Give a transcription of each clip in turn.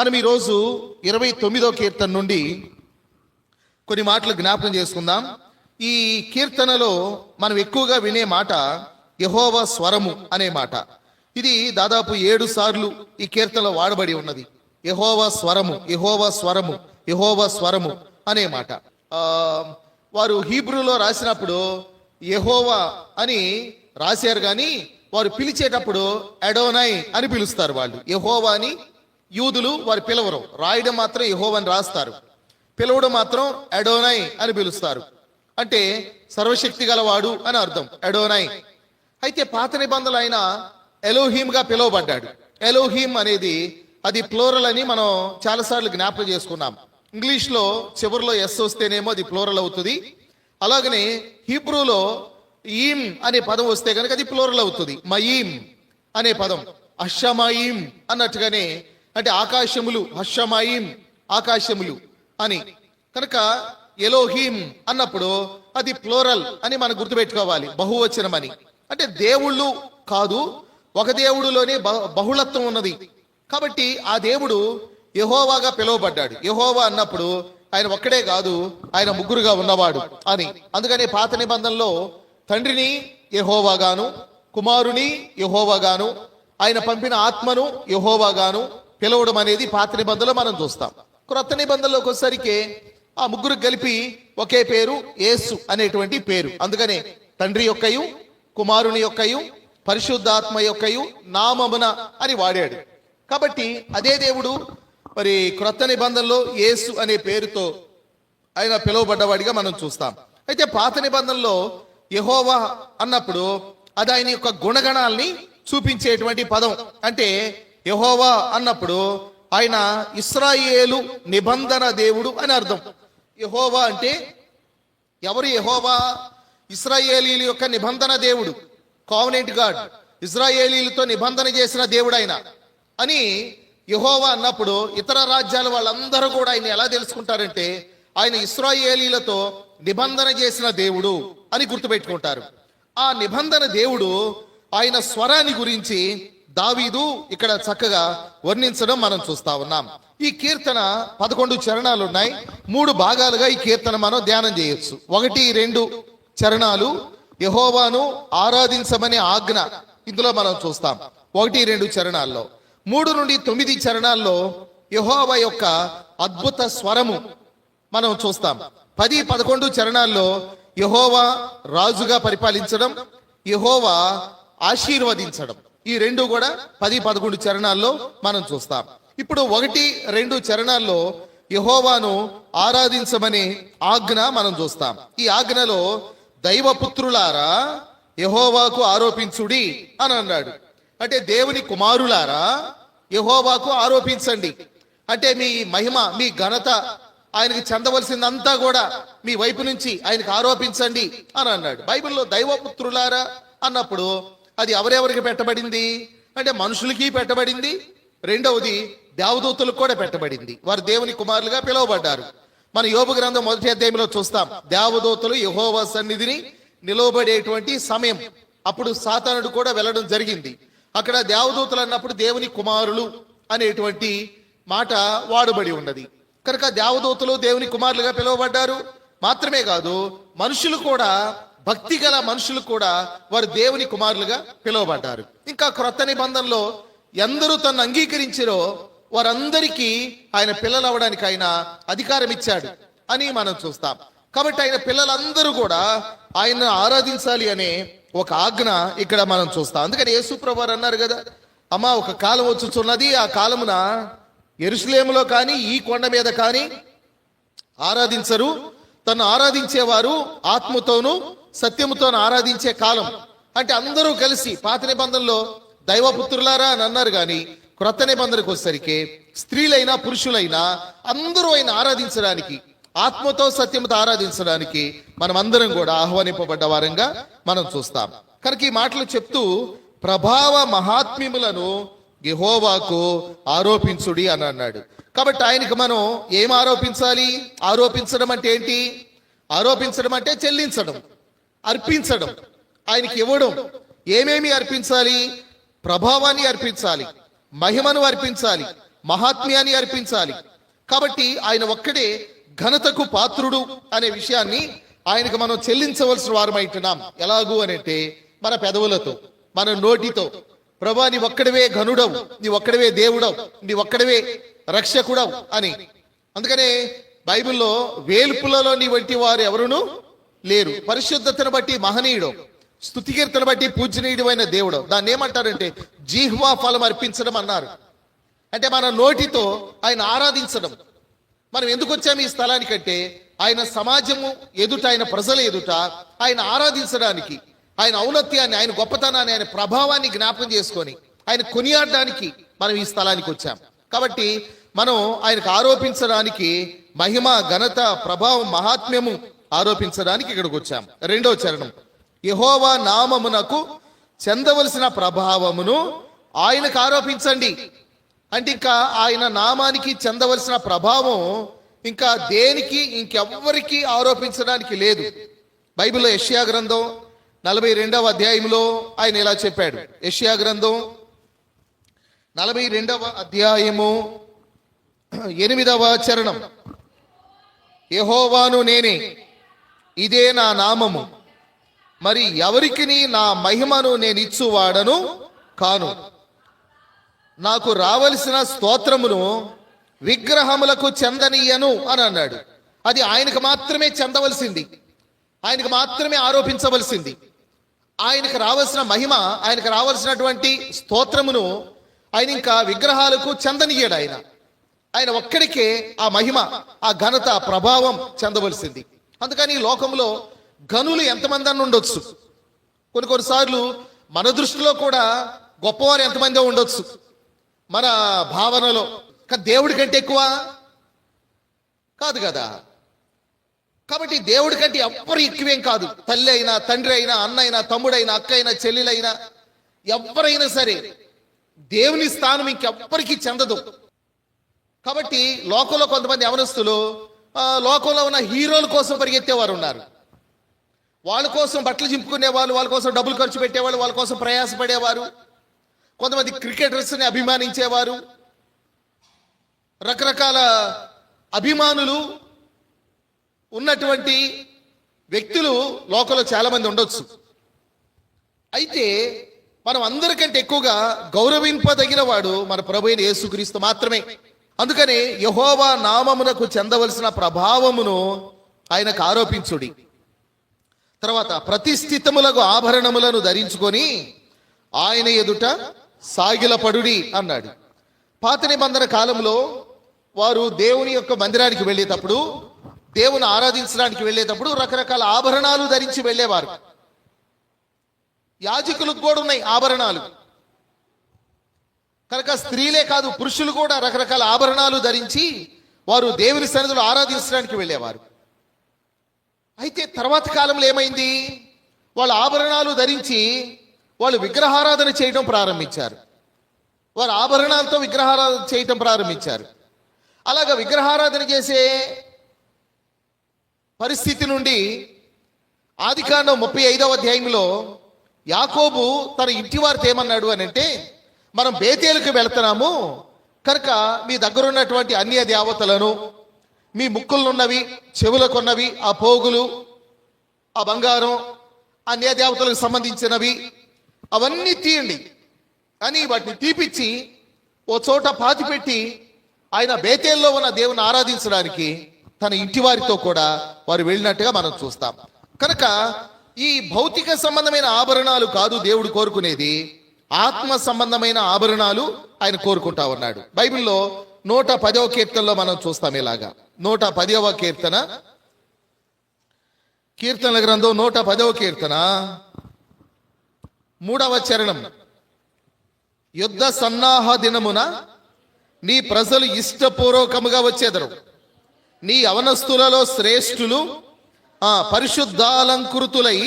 మనం ఈరోజు 29వ కీర్తన నుండి కొన్ని మాటలు జ్ఞాపకం చేసుకుందాం. ఈ కీర్తనలో మనం ఎక్కువగా వినే మాట యెహోవా స్వరము అనే మాట. ఇది దాదాపు 7 సార్లు ఈ కీర్తనలో వాడబడి ఉన్నది. యెహోవా స్వరము, యెహోవా స్వరము, యెహోవా స్వరము అనే మాట. వారు హీబ్రూలో రాసినప్పుడు యెహోవా అని రాశారు, కానీ వారు పిలిచేటప్పుడు అడోనై అని పిలుస్తారు. వాళ్ళు యెహోవా అని యూదులు వారు పిలవరు. రాయడం మాత్రం యెహోవా అని రాస్తారు, పిలవడం మాత్రం అడోనై అని పిలుస్తారు. అంటే సర్వశక్తి గలవాడు అని అర్థం అడోనై. అయితే పాత నిబంధనలు ఆయన ఎలోహీమ్గా పిలువబడ్డాడు. ఎలోహీమ్ అనేది అది ప్లోరల్ అని మనం చాలాసార్లు జ్ఞాపకం చేసుకున్నాం. ఇంగ్లీష్లో చివరిలో ఎస్ వస్తేనేమో అది ప్లోరల్ అవుతుంది. అలాగనే హీబ్రూలో ఈమ్ అనే పదం వస్తే కనుక అది ప్లోరల్ అవుతుంది. మయీమ్ అనే పదం అషమాయిం అన్నట్టుగానే, అంటే ఆకాశములు, హషమాయిం ఆకాశములు అని. కనుక ఎలోహీమ్ అన్నప్పుడు అది ప్లోరల్ అని మనం గుర్తుపెట్టుకోవాలి, బహువచనం అని. అంటే దేవుళ్ళు కాదు, ఒక దేవుడులోనే బహుళత్వం ఉన్నది. కాబట్టి ఆ దేవుడు యెహోవాగా పిలువబడ్డాడు. యెహోవా అన్నప్పుడు ఆయన ఒక్కడే కాదు, ఆయన ముగ్గురుగా ఉన్నవాడు అని. అందుకని పాత నిబంధనలో తండ్రిని యెహోవాగాను, కుమారుని యెహోవాగాను, ఆయన పంపిన ఆత్మను యెహోవాగాను పిలవడం అనేది పాత నిబంధనలో మనం చూస్తాం. క్రొత్త నిబంధనలోకి వచ్చేసరికి ఆ ముగ్గురు కలిపి ఒకే పేరు, యేసు అనేటువంటి పేరు. అందుకనే తండ్రి యొక్కయు, కుమారుని యొక్కయు, పరిశుద్ధాత్మ యొక్కయు నామమున అని వాడాడు. కాబట్టి అదే దేవుడు మరి క్రొత్త నిబంధనలో యేసు అనే పేరుతో ఆయన పిలువబడ్డవాడిగా మనం చూస్తాం. అయితే పాత నిబంధనలో యెహోవా అన్నప్పుడు అది ఆయన యొక్క గుణగణాల్ని చూపించేటువంటి పదం. అంటే యెహోవా అన్నప్పుడు ఆయన ఇశ్రాయేలు నిబంధన దేవుడు అని అర్థం. యెహోవా అంటే ఎవరు? యెహోవా ఇశ్రాయేలీల యొక్క నిబంధన దేవుడు, కావనెంట్ గాడ్. ఇశ్రాయేలీలతో నిబంధన చేసిన దేవుడు ఆయన అని యెహోవా అన్నప్పుడు ఇతర రాజ్యాల వాళ్ళందరూ కూడా ఆయన ఎలా తెలుసుకుంటారంటే ఆయన ఇశ్రాయేలీలతో నిబంధన చేసిన దేవుడు అని గుర్తుపెట్టుకుంటారు. ఆ నిబంధన దేవుడు ఆయన స్వరాన్ని గురించి దావీదు ఇక్కడ చక్కగా వర్ణించడం మనం చూస్తా ఉన్నాం. ఈ కీర్తన 11 చరణాలు ఉన్నాయి. 3 భాగాలుగా ఈ కీర్తన మనం ధ్యానం చేయొచ్చు. 1, 2 చరణాలు యెహోవాను ఆరాధించమనే ఆజ్ఞ ఇందులో మనం చూస్తాం 1, 2 చరణాల్లో. 3 నుండి 9 చరణాల్లో యెహోవా యొక్క అద్భుత స్వరము మనం చూస్తాం. 10, 11 చరణాల్లో యెహోవా రాజుగా పరిపాలించడం, యెహోవా ఆశీర్వదించడం, ఈ 2 కూడా 10, 11 చరణాల్లో మనం చూస్తాం. ఇప్పుడు 1, 2 చరణాల్లో యెహోవాను ఆరాధించమనే ఆజ్ఞ మనం చూస్తాం. ఈ ఆజ్ఞలో దైవపుత్రులారా యెహోవాకు ఆరోపించుడి అని అన్నాడు. అంటే దేవుని కుమారులారా యెహోవాకు ఆరోపించండి. అంటే మీ మహిమ, మీ ఘనత ఆయనకి చెందవలసిందంతా కూడా మీ వైపు నుంచి ఆయనకు ఆరోపించండి అని అన్నాడు. బైబిల్లో దైవపుత్రులారా అన్నప్పుడు అది ఎవరెవరికి పెట్టబడింది అంటే మనుషులకి పెట్టబడింది, రెండవది దేవదూతలకు కూడా పెట్టబడింది. వారు దేవుని కుమారులుగా పిలువబడ్డారు. మన యోబు గ్రంథం 1వ అధ్యాయంలో చూస్తాం, దేవదూతలు యెహోవా సన్నిధిని నిలవబడేటువంటి సమయం. అప్పుడు సాతానుడు కూడా వెళ్ళడం జరిగింది. అక్కడ దేవదూతలు అన్నప్పుడు దేవుని కుమారులు అనేటువంటి మాట వాడబడి ఉన్నది. కనుక దేవదూతలు దేవుని కుమారులుగా పిలువబడ్డారు. మాత్రమే కాదు, మనుషులు కూడా, భక్తి గల మనుషులు కూడా వారు దేవుని కుమారులుగా పిలువబడ్డారు. ఇంకా క్రొత్త నిబంధనలో ఎందరూ తను అంగీకరించారో వారందరికీ ఆయన పిల్లలు అవ్వడానికి ఆయన అధికారం ఇచ్చాడు అని మనం చూస్తాం. కాబట్టి ఆయన పిల్లలందరూ కూడా ఆయన ఆరాధించాలి అనే ఒక ఆజ్ఞ ఇక్కడ మనం చూస్తాం. అందుకని యేసుప్రభు వారు అన్నారు కదా, అమ్మా ఒక కాలం వచ్చుచున్నది, ఆ కాలమున యెరూషలేములో కానీ ఈ కొండ మీద కానీ ఆరాధించరు, తను ఆరాధించేవారు ఆత్మతోనూ సత్యముతోనూ ఆరాధించే కాలం. అంటే అందరూ కలిసి పాత నిబంధనలో దైవపుత్రులారా అని అన్నారు, కానీ క్రొత్త నిబంధనకు వచ్చేసరికి స్త్రీలైనా పురుషులైనా అందరూ ఆయన ఆరాధించడానికి, ఆత్మతో సత్యముతో ఆరాధించడానికి మనం అందరం కూడా ఆహ్వానింపబడ్డ వారంగా మనం చూస్తాం. కనుక ఈ మాటలు చెప్తూ ప్రభావ మహాత్మ్యములను యెహోవాకు ఆరోపించుడి అని అన్నాడు. కాబట్టి ఆయనకు మనం ఏం ఆరోపించాలి? ఆరోపించడం అంటే ఏంటి? ఆరోపించడం అంటే చెల్లించడం, అర్పించడం, ఆయనకి ఇవ్వడం. ఏమేమి అర్పించాలి? ప్రభావాన్ని అర్పించాలి, మహిమను అర్పించాలి, మహాత్మ్యాన్ని అర్పించాలి. కాబట్టి ఆయన ఒక్కడే ఘనతకు పాత్రుడు అనే విషయాన్ని ఆయనకు మనం చెల్లించవలసిన వారమైంటున్నాం. ఎలాగూ అనంటే మన పెదవులతో, మన నోటితో, ప్రభా నీ ఒక్కడవే ఘనుడవు, నీ ఒక్కడవే దేవుడవు, నీ ఒక్కడవే రక్షకుడవు అని. అందుకనే బైబిల్లో వేల్పులలో నీ వంటి వారు ఎవరును లేరు. పరిశుద్ధతను బట్టి మహనీయుడు, స్తుతికీర్తన బట్టి పూజనీయుడైన దేవుడు. దాన్ని ఏమంటారంటే జిహ్వా ఫలం అర్పించడం అన్నారు. అంటే మన నోటితో ఆయన ఆరాధించడం. మనం ఎందుకు వచ్చాము ఈ స్థలానికంటే ఆయన సమాజము ఎదుట, ఆయన ప్రజల ఎదుట ఆయన ఆరాధించడానికి, ఆయన ఔన్నత్యాన్ని, ఆయన గొప్పతనాన్ని, ఆయన ప్రభావాన్ని జ్ఞాపకం చేసుకొని ఆయన కొనియాడడానికి మనం ఈ స్థలానికి వచ్చాం. కాబట్టి మనం ఆయనకు ఆరోపించడానికి మహిమ, ఘనత, ప్రభావం, మహాత్మ్యము ఆరోపించడానికి ఇక్కడికి వచ్చాం. రెండవ చరణం, యెహోవా నామమునకు చెందవలసిన ప్రభావమును ఆయనకు ఆరోపించండి. అంటే ఇంకా ఆయన నామానికి చెందవలసిన ప్రభావం ఇంకా దేనికి, ఇంకెవ్వరికి ఆరోపించడానికి లేదు. బైబిల్లో యెషయా గ్రంథం 42వ అధ్యాయంలో ఆయన ఇలా చెప్పాడు. యెషయా గ్రంథం 42వ అధ్యాయము 8వ చరణం, యెహోవాను నేనే, ఇదే నా నామము, మరి ఎవరికి నా మహిమను నేను ఇచ్చువాడను కాను. నాకు రావలసిన స్తోత్రమును విగ్రహములకు చెందనీయను అని అన్నాడు. అది ఆయనకు మాత్రమే చెందవలసింది, ఆయనకు మాత్రమే ఆరోపించవలసింది. ఆయనకు రావాల్సిన మహిమ, ఆయనకు రావాల్సినటువంటి స్తోత్రమును ఆయన ఇంకా విగ్రహాలకు చెందనీయడు. ఆయన ఒక్కడికే ఆ మహిమ, ఆ ఘనత, ప్రభావం చెందవలసింది. అందుకని ఈ లోకంలో ఘనులు ఎంతమంది అని ఉండొచ్చు. కొన్నిసార్లు మన దృష్టిలో కూడా గొప్పవారు ఎంతమందో ఉండొచ్చు మన భావనలో. కానీ దేవుడి కంటే ఎక్కువ కాదు కదా. కాబట్టి దేవుడి కంటే ఎవ్వరు ఎక్కువేం కాదు. తల్లి అయినా, తండ్రి అయినా, అన్న అయినా, తమ్ముడైనా, అక్క అయినా, చెల్లెలైనా, ఎవరైనా సరే దేవుని స్థానం ఇంకెవ్వరికి చెందదు. కాబట్టి లోకంలో కొంతమంది యవనస్తులు లోకంలో ఉన్న హీరోల కోసం పరిగెత్తేవారు ఉన్నారు. వాళ్ళ కోసం బట్టలు చింపుకునేవాళ్ళు, వాళ్ళ కోసం డబ్బులు ఖర్చు పెట్టేవాళ్ళు, వాళ్ళ కోసం ప్రయాసపడేవారు. కొంతమంది క్రికెటర్స్ని అభిమానించేవారు. రకరకాల అభిమానులు ఉన్నటువంటి వ్యక్తులు లోకంలో చాలా మంది ఉండొచ్చు. అయితే మనం అందరికంటే ఎక్కువగా గౌరవింపదగిన వాడు మన ప్రభువైన యేసుక్రీస్తు మాత్రమే. అందుకని యెహోవా నామమునకు చెందవలసిన ప్రభావమును ఆయనకు ఆరోపించుడి. తర్వాత ప్రతిష్ఠితములకు ఆభరణములను ధరించుకొని ఆయన ఎదుట సాగిలపడుడి అన్నాడు. పాత నిబంధన కాలంలో వారు దేవుని యొక్క మందిరానికి వెళ్ళేటప్పుడు, దేవుని ఆరాధించడానికి వెళ్ళేటప్పుడు రకరకాల ఆభరణాలు ధరించి వెళ్ళేవారు. యాజకులకు కూడా ఉన్నాయి ఆభరణాలు. కనుక స్త్రీలే కాదు, పురుషులు కూడా రకరకాల ఆభరణాలు ధరించి వారు దేవుని సన్నిధిలో ఆరాధించడానికి వెళ్ళేవారు. అయితే తర్వాత కాలంలో ఏమైంది? వాళ్ళ ఆభరణాలు ధరించి వాళ్ళు విగ్రహారాధన చేయడం ప్రారంభించారు. వారు ఆభరణాలతో విగ్రహారాధన చేయటం ప్రారంభించారు. అలాగా విగ్రహారాధన చేసే పరిస్థితి నుండి ఆదికాండం 35వ అధ్యాయంలో యాకోబు తన ఇంటి వారితో ఏమన్నాడు అని అంటే, మనం బేతేలుకు వెళ్తున్నాము కనుక మీ దగ్గర ఉన్నటువంటి అన్య దేవతలను, మీ ముక్కులున్నవి, చెవులకున్నవి, ఆ పోగులు, ఆ బంగారం, అన్య దేవతలకు సంబంధించినవి అవన్నీ తీయండి అని వాటిని తీపిచ్చి ఓ చోట పాతిపెట్టి ఆయన బేతేల్లో ఉన్న దేవుని ఆరాధించడానికి తన ఇంటి వారితో కూడా వారు వెళ్ళినట్టుగా మనం చూస్తాం. కనుక ఈ భౌతిక సంబంధమైన ఆభరణాలు కాదు దేవుడు కోరుకునేది, ఆత్మ సంబంధమైన ఆభరణాలు ఆయన కోరుకుంటా ఉన్నాడు. బైబిల్లో 110వ కీర్తనలో మనం చూస్తాం ఇలాగా. 110వ కీర్తన, కీర్తనల గ్రంథం 110వ కీర్తన 3వ చరణం, యుద్ధ సన్నాహ దినమున నీ ప్రజలు ఇష్టపూర్వకముగా వచ్చేదరు, నీ యవనస్తులలో శ్రేష్ఠులు పరిశుద్ధాలంకృతులై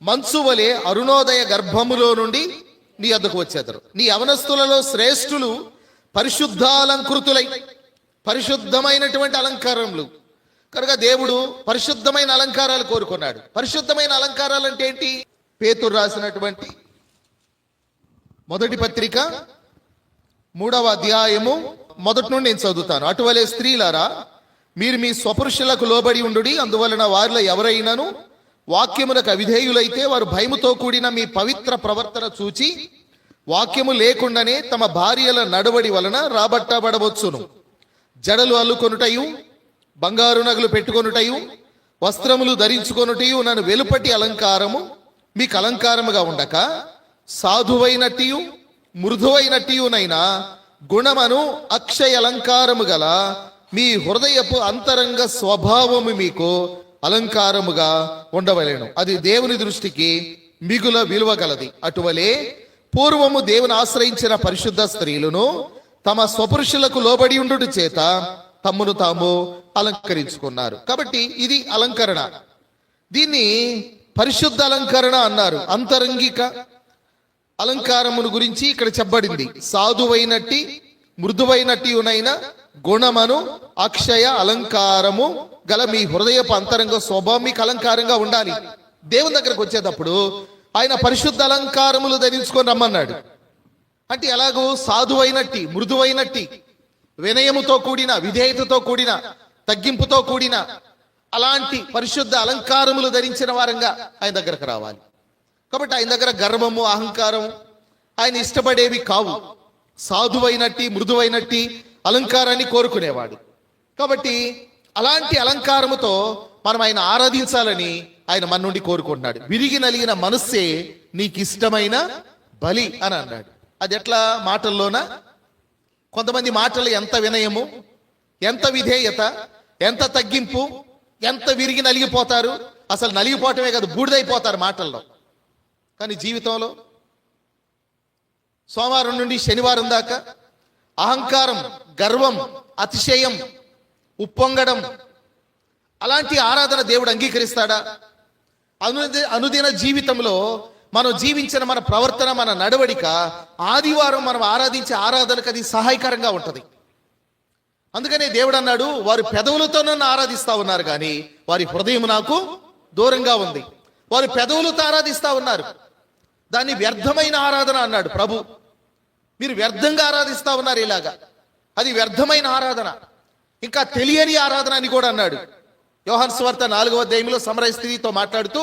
మంచువలే అరుణోదయ గర్భములో నుండి నీ వద్దకు వచ్చేదరు. నీ యవనస్తులలో శ్రేష్ఠులు పరిశుద్ధాలంకృతులై, పరిశుద్ధమైనటువంటి అలంకారములు. కనుక దేవుడు పరిశుద్ధమైన అలంకారాలు కోరుకున్నాడు. పరిశుద్ధమైన అలంకారాలు అంటే ఏంటి? పేతురు రాసినటువంటి మొదటి పత్రిక 3వ అధ్యాయము మొదటి నుండి నేను చదువుతాను. అటువలే స్త్రీలారా, మీరు మీ స్వపురుషులకు లోబడి ఉండుడి. అందువలన వారిలో ఎవరైనాను వాక్యములకు అవిధేయులైతే వారు భయముతో కూడిన మీ పవిత్ర ప్రవర్తన చూచి వాక్యము లేకుండానే తమ భార్యల నడవడి వలన రాబట్టబడవచ్చును. జడలు అల్లుకొనుటయు, బంగారు నగలు పెట్టుకొనుటయు, వస్త్రములు ధరించుకొనుటయు నన్ను వెలుపటి అలంకారము మీకు అలంకారముగా ఉండక, సాధువైనట్టియు మృదువైనట్టియునైనా గుణమను అక్షయ అలంకారము గల మీ హృదయపు అంతరంగ స్వభావము మీకు అలంకారముగా ఉండవలెను. అది దేవుని దృష్టికి మిగుల విలువ గలది. అటువలే పూర్వము దేవుని ఆశ్రయించిన పరిశుద్ధ స్త్రీలను తమ స్వపురుషులకు లోబడి ఉండుట చేత తమ్మును తాము అలంకరించుకున్నారు. కాబట్టి ఇది అలంకరణ. దీన్ని పరిశుద్ధ అలంకరణ అన్నారు. అంతరంగిక అలంకారమును గురించి ఇక్కడ చెప్పబడింది. సాధువైనట్టి మృదువైనట్టియునైన గుణమను అక్షయ అలంకారము గల మీ హృదయపు అంతరంగ స్వభావం మీకు అలంకారంగా ఉండాలి. దేవుని దగ్గరకు వచ్చేటప్పుడు ఆయన పరిశుద్ధ అలంకారములు ధరించుకొని రమ్మన్నాడు. అంటే ఎలాగో సాధువైనట్టి, మృదువైనట్టి, వినయముతో కూడిన, విధేయతతో కూడిన, తగ్గింపుతో కూడిన అలాంటి పరిశుద్ధ అలంకారములు ధరించిన వారంగా ఆయన దగ్గరకు రావాలి. కాబట్టి ఆయన దగ్గర గర్వము, అహంకారం ఆయన ఇష్టపడేవి కావు. సాధువైనట్టి, మృదువైనట్టి అలంకారాన్ని కోరుకునేవాడు. కాబట్టి అలాంటి అలంకారముతో మనం ఆయన ఆరాధించాలని ఆయన మన నుండి కోరుకుంటున్నాడు. విరిగి నలిగిన మనస్సే నీకు ఇష్టమైన బలి అని అన్నాడు. అది ఎట్లా? మాటల్లోన కొంతమంది మాటలు ఎంత వినయము, ఎంత విధేయత, ఎంత తగ్గింపు, ఎంత విరిగి నలిగిపోతారు. అసలు నలిగిపోవటమే కాదు, బూడిదైపోతారు మాటల్లో. కానీ జీవితంలో సోమవారం నుండి శనివారం దాకా అహంకారం, గర్వం, అతిశయం, ఉప్పొంగడం, అలాంటి ఆరాధన దేవుడు అంగీకరిస్తాడా? అనుదిన జీవితంలో మనం జీవించిన మన ప్రవర్తన, మన నడవడిక ఆదివారం మనం ఆరాధించే ఆరాధనకు అది సహాయకరంగా ఉంటుంది. అందుకనే దేవుడు అన్నాడు, వారు పెదవులతో నన్ను ఆరాధిస్తా ఉన్నారు కానీ వారి హృదయం నాకు దూరంగా ఉంది. వారు పెదవులతో ఆరాధిస్తా ఉన్నారు, దాన్ని వ్యర్థమైన ఆరాధన అన్నాడు ప్రభు. మీరు వ్యర్థంగా ఆరాధిస్తా ఉన్నారు, ఇలాగా అది వ్యర్థమైన ఆరాధన, ఇంకా తెలియని ఆరాధన అని కూడా అన్నాడు. యోహాను సువార్త 4వ అధ్యాయంలో సమరయ స్త్రీతో మాట్లాడుతూ,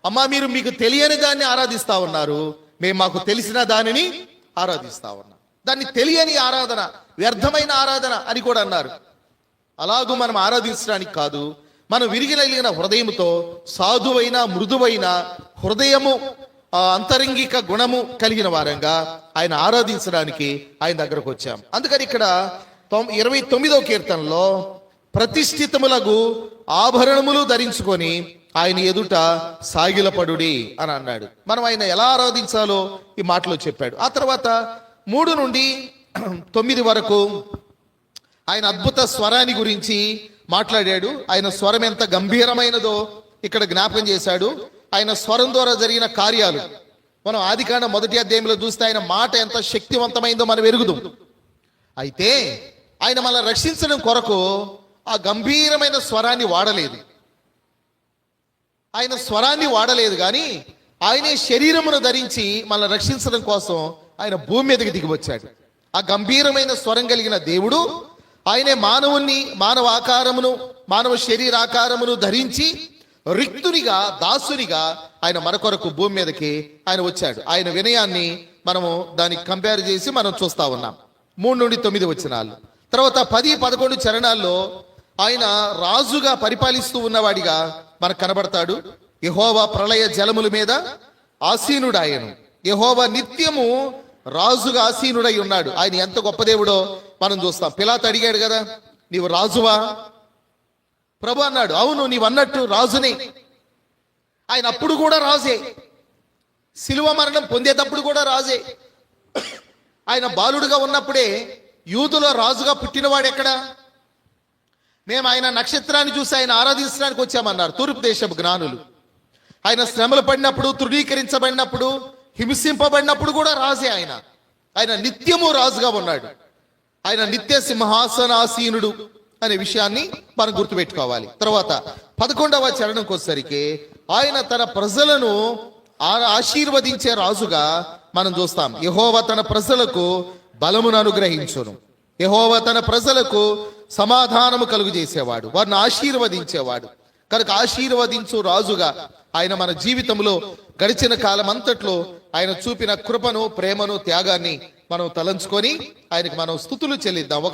అమ్మా మీరు మీకు తెలియని దాన్ని ఆరాధిస్తా ఉన్నారు, మేము మాకు తెలిసిన దానిని ఆరాధిస్తా ఉన్నాం. దాన్ని తెలియని ఆరాధన, వ్యర్థమైన ఆరాధన అని కూడా అన్నారు. అలాగూ మనం ఆరాధించడానికి కాదు, మనం విరిగినలిగిన హృదయముతో సాధువైన, మృదువైన హృదయము, అంతరంగిక గుణము కలిగిన వారంగా ఆయన ఆరాధించడానికి ఆయన దగ్గరకు వచ్చాం. అందుకని ఇక్కడ 29వ కీర్తనలో ప్రతిష్ఠితములకు ఆభరణములు ధరించుకొని ఆయన ఎదుట సాగిలపడుడి అని అన్నాడు. మనం ఆయన ఎలా ఆరాధించాలో ఈ మాటలో చెప్పాడు. ఆ తర్వాత 3 నుండి 9 వరకు ఆయన అద్భుత స్వరాన్ని గురించి మాట్లాడాడు. ఆయన స్వరం ఎంత గంభీరమైనదో ఇక్కడ జ్ఞాపకం చేశాడు. ఆయన స్వరం ద్వారా జరిగిన కార్యాలు మనం ఆదికాండం 1వ అధ్యాయంలో చూస్తే ఆయన మాట ఎంత శక్తివంతమైందో మనం ఎరుగుదాం. అయితే ఆయన మనల్ని రక్షించడం కొరకు ఆ గంభీరమైన స్వరాన్ని వాడలేదు. ఆయన స్వరాన్ని వాడలేదు కానీ ఆయనే శరీరమును ధరించి మనల్ని రక్షించడం కోసం ఆయన భూమి మీదకి దిగి వచ్చాడు. ఆ గంభీరమైన స్వరం కలిగిన దేవుడు ఆయనే మానవుణ్ణి, మానవ ఆకారమును, మానవ శరీరాకారమును ధరించి రిక్తునిగా, దాసునిగా ఆయన మన కొరకు భూమి మీదకి ఆయన వచ్చాడు. ఆయన వినయాన్ని మనము దానికి కంపేర్ చేసి మనం చూస్తా ఉన్నాం. 3 నుండి 9 వచనాలు. తర్వాత 10, 11 చరణాల్లో ఆయన రాజుగా పరిపాలిస్తూ ఉన్నవాడిగా మనకు కనబడతాడు. యెహోవా ప్రళయ జలముల మీద ఆసీనుడాయను. యెహోవా నిత్యము రాజుగా ఆసీనుడై ఉన్నాడు. ఆయన ఎంత గొప్ప దేవుడో మనం చూస్తాం. పిలాతు అడిగాడు కదా, నీవు రాజువా? ప్రభు అన్నాడు, అవును నీవు అన్నట్టు రాజునే. ఆయన అప్పుడు కూడా రాజే, శిలువ మరణం పొందేటప్పుడు కూడా రాజే. ఆయన బాలుడుగా ఉన్నప్పుడే యూదులో రాజుగా పుట్టినవాడు ఎక్కడా? మేము ఆయన నక్షత్రాన్ని చూసి ఆయన ఆరాధించడానికి వచ్చామన్నారు తూర్పు దేశపు జ్ఞానులు. ఆయన శ్రమలు పడినప్పుడు, తృణీకరించబడినప్పుడు, హింసింపబడినప్పుడు కూడా రాజే ఆయన. ఆయన నిత్యము రాజుగా ఉన్నాడు. ఆయన నిత్య సింహాసనాసీనుడు అనే విషయాన్ని మనం గుర్తుపెట్టుకోవాలి. తర్వాత 11వ చరణంకి వచ్చేసరికి ఆయన తన ప్రజలను ఆశీర్వదించే రాజుగా మనం చూస్తాం. యెహోవా తన ప్రజలకు బలమును అనుగ్రహించును. యెహోవా తన ప్రజలకు సమాధానము కలుగు చేసేవాడు, వారిని ఆశీర్వదించేవాడు. కనుక ఆశీర్వదించు రాజుగా ఆయన మన జీవితంలో గడిచిన కాలం అంతట్లో ఆయన చూపిన కృపను, ప్రేమను, త్యాగాన్ని మనం తలంచుకొని ఆయనకు మనం స్తుతులు చెల్లిద్దాం.